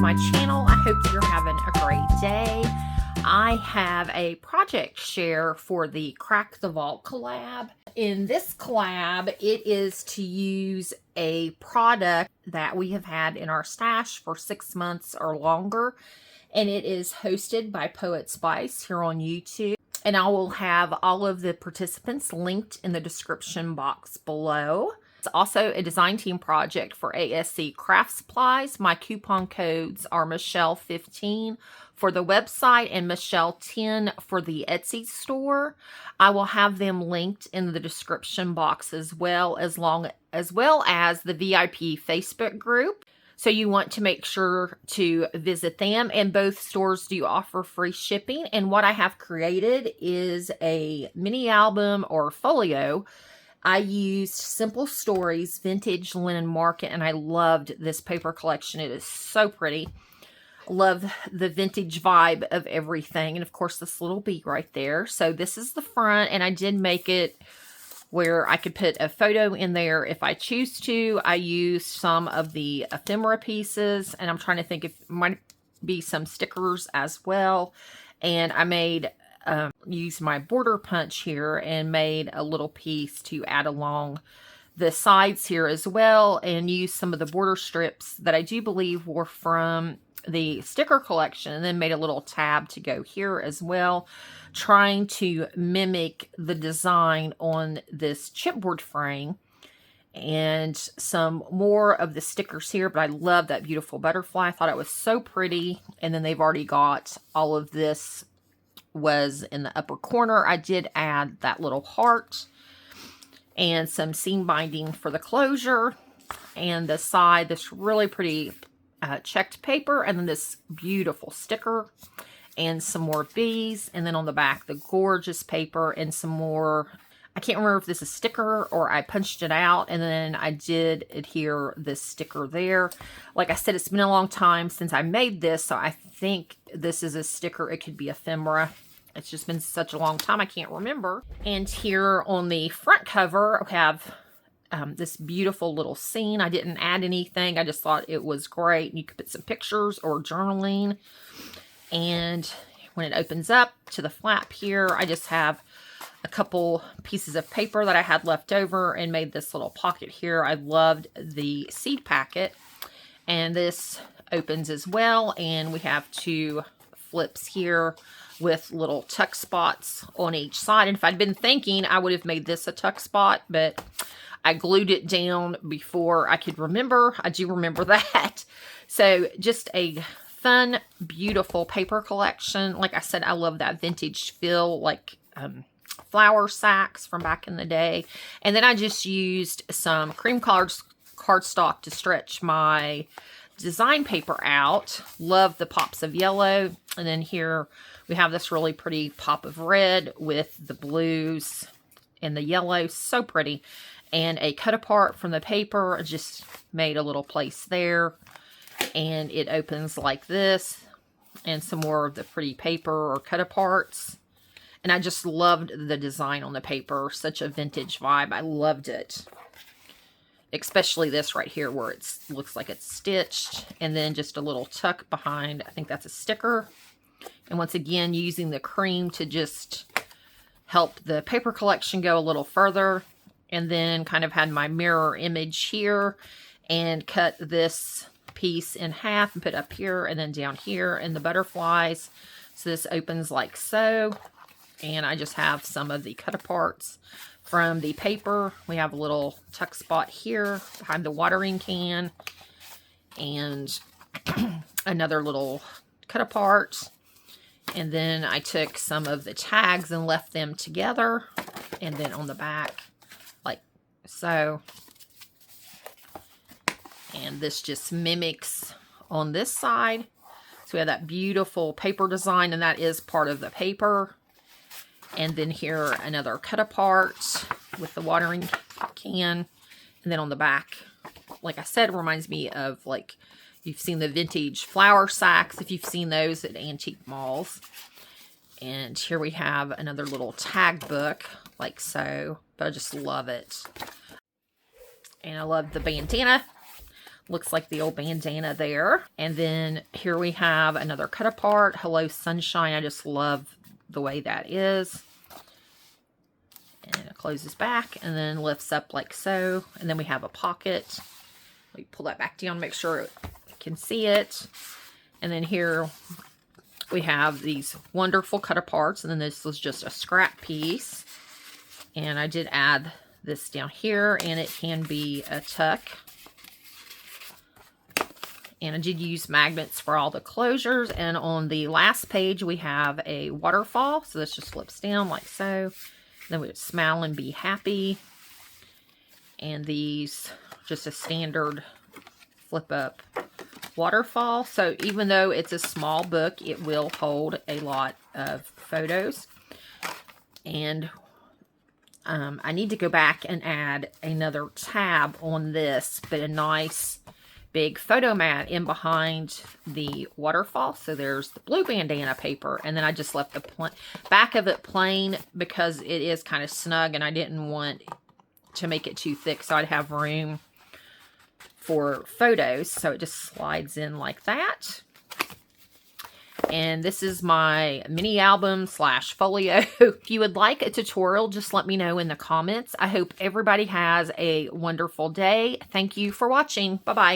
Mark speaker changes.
Speaker 1: my channel. I hope you're having a great day. I have a project share for the Crack the Vault collab. In this collab, it is to use a product that we have had in our stash for 6 months or longer, and it is hosted by Poetspice here on YouTube. And I will have all of the participants linked in the description box below. It's also a design team project for ASC Craft Supplies. My coupon codes are Michelle15 for the website and Michelle10 for the Etsy store. I will have them linked in the description box as well as the VIP Facebook group. So you want to make sure to visit them, and both stores do offer free shipping. And what I have created is a mini album or folio. I used Simple Stories Vintage Linen Market, and I loved this paper collection. It is so pretty. Love the vintage vibe of everything. And of course, this little bee right there. So this is the front, and I did make it where I could put a photo in there if I choose to. I used some of the ephemera pieces, and I'm trying to think if it might be some stickers as well. And I made used my border punch here and made a little piece to add along the sides here as well, and used some of the border strips that I do believe were from the sticker collection, and then made a little tab to go here as well, trying to mimic the design on this chipboard frame. And some more of the stickers here, but I love that beautiful butterfly. I thought it was so pretty. And then they've already got all of this was in the upper corner. I did add that little heart and some seam binding for the closure, and the side, this really pretty checked paper, and then this beautiful sticker and some more bees, and then on the back the gorgeous paper and some more. I can't remember if this is sticker or I punched it out, and then I did adhere this sticker there. Like I said, it's been a long time since I made this, so I think this is a sticker. It could be ephemera. It's just been such a long time, I can't remember. And here on the front cover, I have this beautiful little scene. I didn't add anything. I just thought it was great. You could put some pictures or journaling. And when it opens up to the flap here, I just have a couple pieces of paper that I had left over and made this little pocket here. I loved the seed packet. And this opens as well. And we have two flips here with little tuck spots on each side. And if I'd been thinking, I would have made this a tuck spot, but I glued it down before I could remember. I do remember that. So just a fun, beautiful paper collection. Like I said, I love that vintage feel, like flour sacks from back in the day. And then I just used some cream colored cardstock to stretch my design paper out. Love the pops of yellow. And then here we have this really pretty pop of red with the blues and the yellow. So pretty. And a cut apart from the paper. I just made a little place there. And it opens like this. And some more of the pretty paper or cut aparts. And I just loved the design on the paper. Such a vintage vibe. I loved it. Especially this right here where it looks like it's stitched. And then just a little tuck behind. I think that's a sticker. And once again, using the cream to just help the paper collection go a little further. And then kind of had my mirror image here. And cut this piece in half and put up here and then down here in the butterflies. So this opens like so. And I just have some of the cut aparts from the paper. We have a little tuck spot here behind the watering can. And another little cut apart. And then I took some of the tags and left them together. And then on the back, like so. And this just mimics on this side. So we have that beautiful paper design, and that is part of the paper. And then here, another cut apart with the watering can. And then on the back, like I said, reminds me of, like, you've seen the vintage flour sacks, if you've seen those at antique malls. And here we have another little tag book, like so. But I just love it. And I love the bandana. Looks like the old bandana there. And then here we have another cut apart. Hello Sunshine. I just love the way that is. And it closes back and then lifts up like so. And then we have a pocket. We pull that back down, make sure you can see it. And then here we have these wonderful cut aparts. And then this was just a scrap piece. And I did add this down here, and it can be a tuck. And I did use magnets for all the closures. And on the last page, we have a waterfall. So this just flips down like so. Then we would smile and be happy. And these, just a standard flip up waterfall. So even though it's a small book, it will hold a lot of photos. And I need to go back and add another tab on this, but a nice big photo mat in behind the waterfall. So there's the blue bandana paper, and then I just left the back of it plain because it is kind of snug and I didn't want to make it too thick so I'd have room for photos. So it just slides in like that. And this is my mini album / folio. If you would like a tutorial, just let me know in the comments. I hope everybody has a wonderful day. Thank you for watching. Bye-bye.